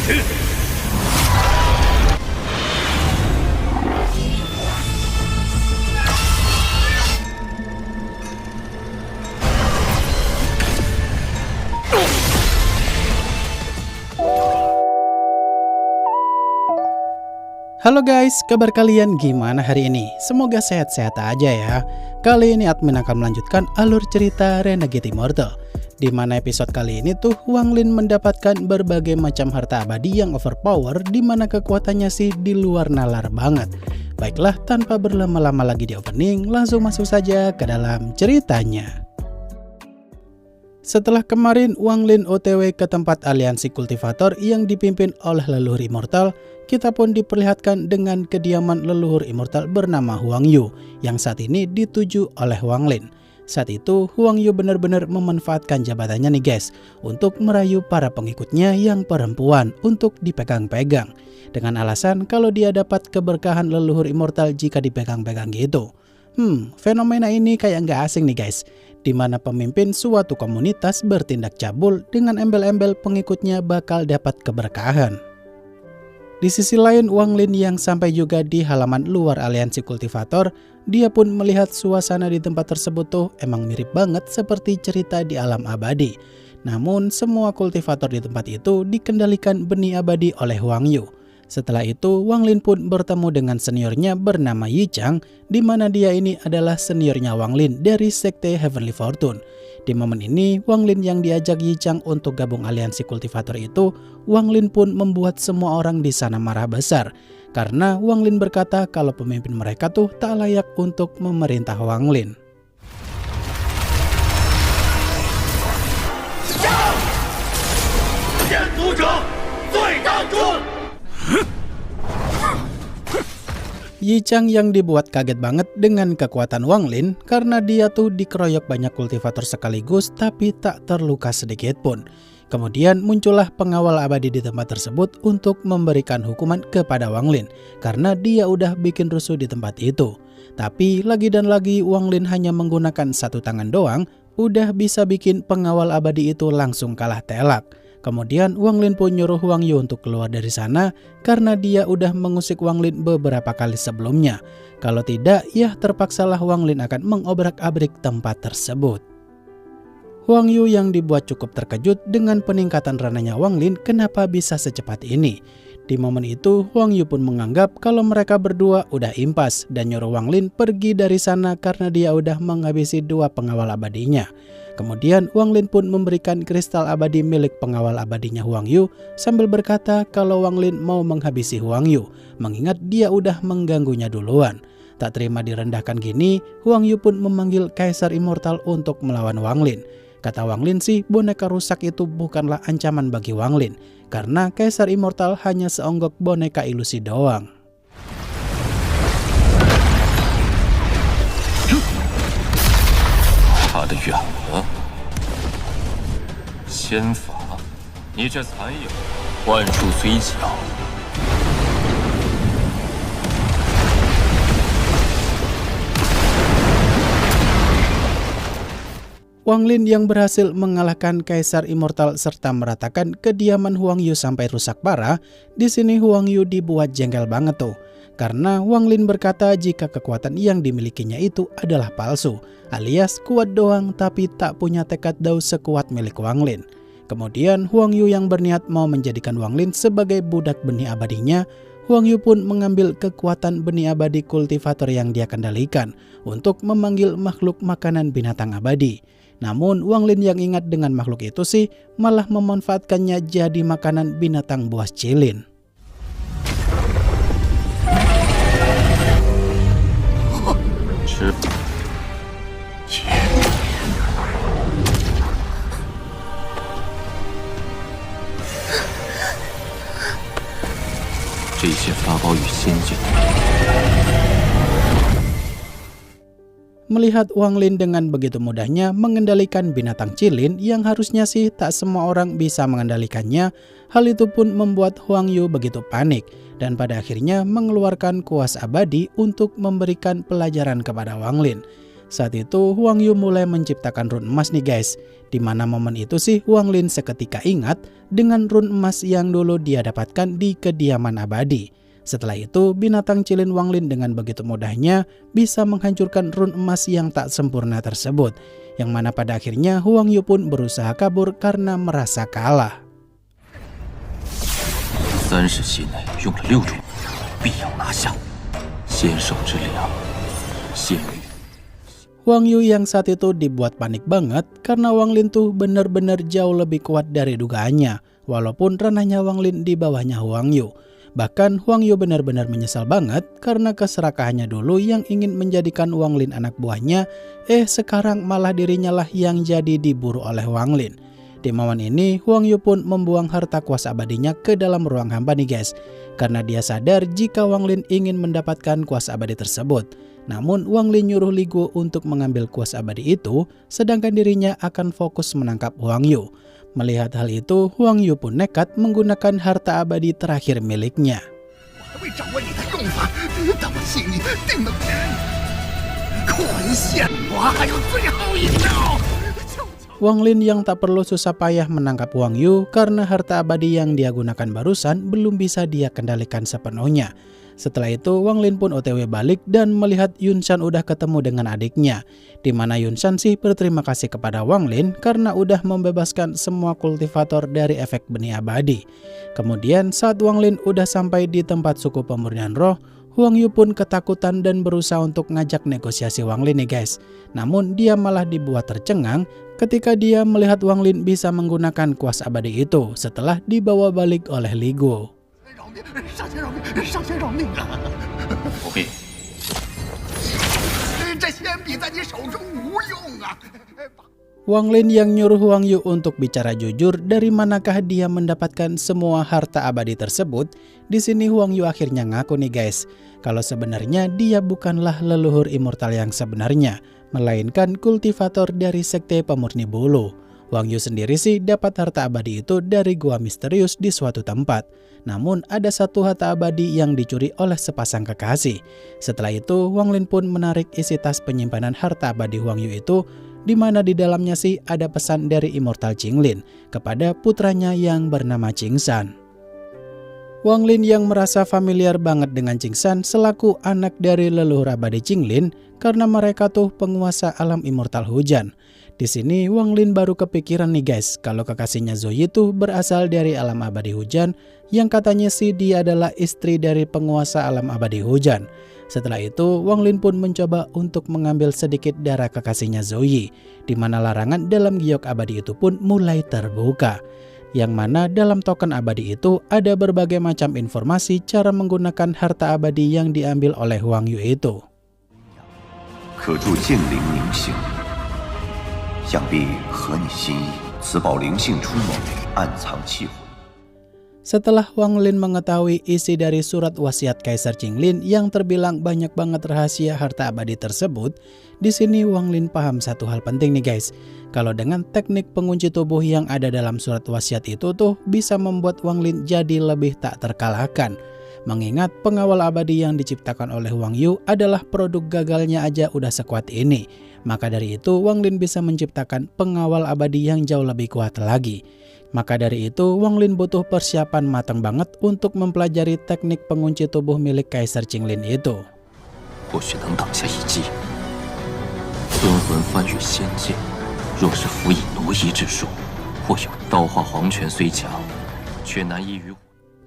Halo guys, kabar kalian gimana hari ini? Semoga sehat-sehat aja ya. Kali ini admin akan melanjutkan alur cerita Renegade Immortal, di mana episode kali ini tuh Wang Lin mendapatkan berbagai macam harta abadi yang overpower, di mana kekuatannya sih di luar nalar banget. Baiklah, tanpa berlama-lama lagi di opening, langsung masuk saja ke dalam ceritanya. Setelah kemarin Wang Lin OTW ke tempat aliansi kultivator yang dipimpin oleh leluhur immortal, kita pun diperlihatkan dengan kediaman leluhur immortal bernama Huang Yu yang saat ini dituju oleh Wang Lin. Saat itu Huang Yu benar-benar memanfaatkan jabatannya nih guys, untuk merayu para pengikutnya yang perempuan untuk dipegang-pegang, dengan alasan kalau dia dapat keberkahan leluhur immortal jika dipegang-pegang gitu. Fenomena ini kayak nggak asing nih guys, di mana pemimpin suatu komunitas bertindak cabul dengan embel-embel pengikutnya bakal dapat keberkahan. Di sisi lain, Wang Lin yang sampai juga di halaman luar aliansi kultivator, dia pun melihat suasana di tempat tersebut tuh emang mirip banget seperti cerita di alam abadi. Namun semua kultivator di tempat itu dikendalikan benih abadi oleh Huang Yu. Setelah itu, Wang Lin pun bertemu dengan seniornya bernama Yi Chang, di mana dia ini adalah seniornya Wang Lin dari sekte Heavenly Fortune. Di momen ini, Wang Lin yang diajak Yi Chang untuk gabung aliansi kultivator itu, Wang Lin pun membuat semua orang di sana marah besar. Karena Wang Lin berkata kalau pemimpin mereka tuh tak layak untuk memerintah Wang Lin. Yi Chang yang dibuat kaget banget dengan kekuatan Wang Lin karena dia tuh dikeroyok banyak kultivator sekaligus tapi tak terluka sedikit pun. Kemudian muncullah pengawal abadi di tempat tersebut untuk memberikan hukuman kepada Wang Lin karena dia udah bikin rusuh di tempat itu. Tapi lagi dan lagi Wang Lin hanya menggunakan satu tangan doang udah bisa bikin pengawal abadi itu langsung kalah telak. Kemudian Wang Lin pun nyuruh Huang Yu untuk keluar dari sana karena dia udah mengusik Wang Lin beberapa kali sebelumnya. Kalau tidak, ya terpaksalah Wang Lin akan mengobrak-abrik tempat tersebut. Huang Yu yang dibuat cukup terkejut dengan peningkatan ranahnya Wang Lin kenapa bisa secepat ini. Di momen itu, Huang Yu pun menganggap kalau mereka berdua udah impas dan nyuruh Wang Lin pergi dari sana karena dia udah menghabisi dua pengawal abadinya. Kemudian Wang Lin pun memberikan kristal abadi milik pengawal abadinya Huang Yu sambil berkata kalau Wang Lin mau menghabisi Huang Yu, mengingat dia udah mengganggunya duluan. Tak terima direndahkan gini, Huang Yu pun memanggil Kaisar Immortal untuk melawan Wang Lin. Kata Wang Lin sih boneka rusak itu bukanlah ancaman bagi Wang Lin, karena Kaisar Immortal hanya seonggok boneka ilusi doang. Wang Lin yang berhasil mengalahkan Kaisar Immortal serta meratakan kediaman Huang Yu sampai rusak parah. Di sini Huang Yu dibuat jengkel banget tuh, karena Wang Lin berkata jika kekuatan yang dimilikinya itu adalah palsu, alias kuat doang tapi tak punya tekad dao sekuat milik Wang Lin. Kemudian Huang Yu yang berniat mau menjadikan Wang Lin sebagai budak benih abadinya, Huang Yu pun mengambil kekuatan benih abadi kultivator yang dia kendalikan untuk memanggil makhluk makanan binatang abadi. Namun Wang Lin yang ingat dengan makhluk itu sih malah memanfaatkannya jadi makanan binatang buas cilin. Melihat Wang Lin dengan begitu mudahnya mengendalikan binatang cilin yang harusnya sih tak semua orang bisa mengendalikannya, hal itu pun membuat Huang Yu begitu panik dan pada akhirnya mengeluarkan kuas abadi untuk memberikan pelajaran kepada Wang Lin. Saat itu Huang Yu mulai menciptakan rune emas nih guys. Dimana momen itu sih Wang Lin seketika ingat dengan rune emas yang dulu dia dapatkan di kediaman abadi. Setelah itu binatang cilin Wang Lin dengan begitu mudahnya bisa menghancurkan rune emas yang tak sempurna tersebut. Yang mana pada akhirnya Huang Yu pun berusaha kabur karena merasa kalah. 30息内用了6种，必要拿下。先手之良，先于。 Huang Yu yang saat itu dibuat panik banget karena Wang Lin tuh benar-benar jauh lebih kuat dari dugaannya, walaupun ranahnya Wang Lin di bawahnya Huang Yu. Bahkan Huang Yu benar-benar menyesal banget karena keserakahannya dulu yang ingin menjadikan Wang Lin anak buahnya, sekarang malah dirinya lah yang jadi diburu oleh Wang Lin. Di momen ini Huang Yu pun membuang harta kuas abadinya ke dalam ruang hampa nih guys, karena dia sadar jika Wang Lin ingin mendapatkan kuas abadi tersebut. Namun Wang Lin nyuruh Li Guo untuk mengambil kuas abadi itu, sedangkan dirinya akan fokus menangkap Huang Yu. Melihat hal itu, Huang Yu pun nekat menggunakan harta abadi terakhir miliknya. Wang Lin yang tak perlu susah payah menangkap Huang Yu karena harta abadi yang dia gunakan barusan belum bisa dia kendalikan sepenuhnya. Setelah itu Wang Lin pun OTW balik dan melihat Yun Shan udah ketemu dengan adiknya. Dimana Yun Shan sih berterima kasih kepada Wang Lin karena udah membebaskan semua kultivator dari efek benih abadi. Kemudian saat Wang Lin udah sampai di tempat suku pemurnian roh, Huang Yu pun ketakutan dan berusaha untuk ngajak negosiasi Wang Lin nih guys. Namun dia malah dibuat tercengang ketika dia melihat Wang Lin bisa menggunakan kuas abadi itu setelah dibawa balik oleh Li Guo. Wang Lin yang nyuruh Huang Yu untuk bicara jujur dari manakah dia mendapatkan semua harta abadi tersebut. Di sini Huang Yu akhirnya ngaku nih guys, kalau sebenarnya dia bukanlah leluhur immortal yang sebenarnya, melainkan kultivator dari sekte pemurni bulu. Huang Yu sendiri sih dapat harta abadi itu dari gua misterius di suatu tempat. Namun ada satu harta abadi yang dicuri oleh sepasang kekasih. Setelah itu Wang Lin pun menarik isi tas penyimpanan harta abadi Huang Yu itu, di mana di dalamnya sih ada pesan dari Immortal Qinglin kepada putranya yang bernama Qingshan. Wang Lin yang merasa familiar banget dengan Qingshan selaku anak dari leluhur abadi Qinglin karena mereka tuh penguasa alam immortal hujan. Di sini Wang Lin baru kepikiran nih guys, kalau kekasihnya Zoe itu berasal dari alam abadi hujan, yang katanya sih dia adalah istri dari penguasa alam abadi hujan. Setelah itu Wang Lin pun mencoba untuk mengambil sedikit darah kekasihnya Zoe, di mana larangan dalam giok abadi itu pun mulai terbuka. Yang mana dalam token abadi itu ada berbagai macam informasi cara menggunakan harta abadi yang diambil oleh Huang Yu itu. 想必合你心意，此宝灵性出没，暗藏气火。Setelah Wang Lin mengetahui isi dari surat wasiat Kaisar Qinglin yang terbilang banyak banget rahasia harta abadi tersebut, di sini Wang Lin paham satu hal penting nih guys. Kalau dengan teknik pengunci tubuh yang ada dalam surat wasiat itu tuh bisa membuat Wang Lin jadi lebih tak terkalahkan. Mengingat pengawal abadi yang diciptakan oleh Huang Yu adalah produk gagalnya aja udah sekuat ini. Maka dari itu Wang Lin bisa menciptakan pengawal abadi yang jauh lebih kuat lagi. Maka dari itu Wang Lin butuh persiapan matang banget untuk mempelajari teknik pengunci tubuh milik Kaisar Qinglin itu.若是辅以挪移之术，或有刀化黄泉虽强，却难以与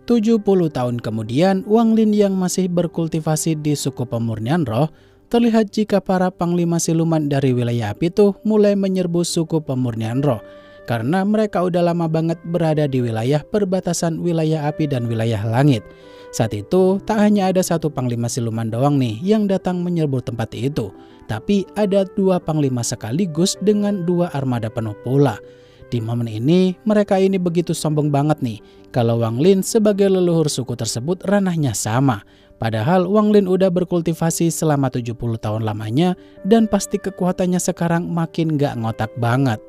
70 tahun kemudian, Wang Lin yang masih berkultivasi di suku pemurnian roh, terlihat jika para panglima siluman dari wilayah api tuh mulai menyerbu suku pemurnian roh. Karena mereka udah lama banget berada di wilayah perbatasan wilayah api dan wilayah langit. Saat itu, tak hanya ada satu panglima siluman doang nih yang datang menyerbu tempat itu. Tapi ada 2 panglima sekaligus dengan 2 armada penuh pula. Di momen ini, mereka ini begitu sombong banget nih, kalau Wang Lin sebagai leluhur suku tersebut ranahnya sama. Padahal Wang Lin udah berkultivasi selama 70 tahun lamanya dan pasti kekuatannya sekarang makin gak ngotak banget.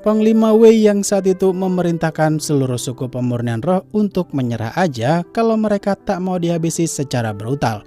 Panglima Wei yang saat itu memerintahkan seluruh suku pemurnian roh untuk menyerah aja kalau mereka tak mau dihabisi secara brutal.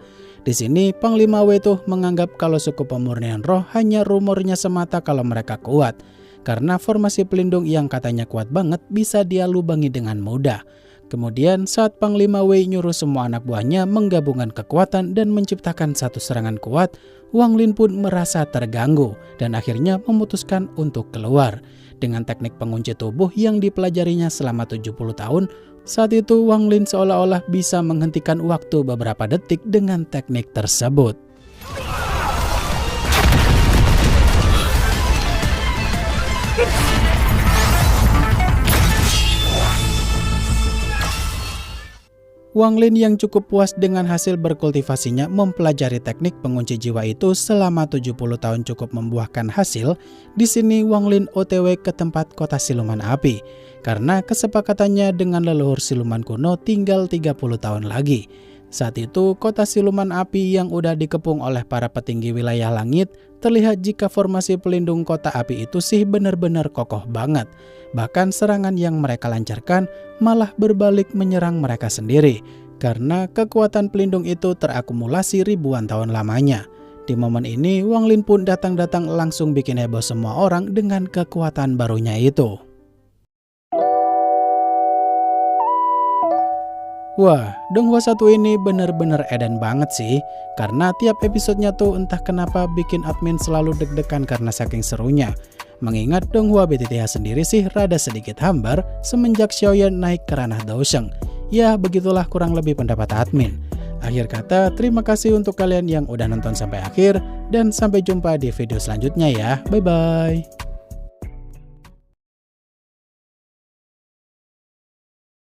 Di sini Panglima Wei tuh menganggap kalau suku pemurnian roh hanya rumornya semata kalau mereka kuat. Karena formasi pelindung yang katanya kuat banget bisa dia lubangi dengan mudah. Kemudian saat Panglima Wei nyuruh semua anak buahnya menggabungkan kekuatan dan menciptakan satu serangan kuat, Wang Lin pun merasa terganggu dan akhirnya memutuskan untuk keluar. Dengan teknik pengunci tubuh yang dipelajarinya selama 70 tahun, saat itu Wang Lin seolah-olah bisa menghentikan waktu beberapa detik dengan teknik tersebut. Wang Lin yang cukup puas dengan hasil berkultivasinya mempelajari teknik pengunci jiwa itu selama 70 tahun cukup membuahkan hasil. Di sini Wang Lin OTW ke tempat kota siluman api karena kesepakatannya dengan leluhur siluman kuno tinggal 30 tahun lagi. Saat itu kota siluman api yang udah dikepung oleh para petinggi wilayah langit terlihat jika formasi pelindung kota api itu sih benar-benar kokoh banget. Bahkan serangan yang mereka lancarkan malah berbalik menyerang mereka sendiri karena kekuatan pelindung itu terakumulasi ribuan tahun lamanya. Di momen ini Wang Lin pun datang langsung bikin heboh semua orang dengan kekuatan barunya itu. Wah, Donghua 1 ini bener-bener edan banget sih. Karena tiap episodenya tuh entah kenapa bikin admin selalu deg-degan karena saking serunya. Mengingat Donghua BTTH sendiri sih rada sedikit hambar semenjak Xiaoyan naik ke ranah Daosheng. Ya begitulah kurang lebih pendapat admin. Akhir kata, terima kasih untuk kalian yang udah nonton sampai akhir. Dan sampai jumpa di video selanjutnya ya. Bye-bye.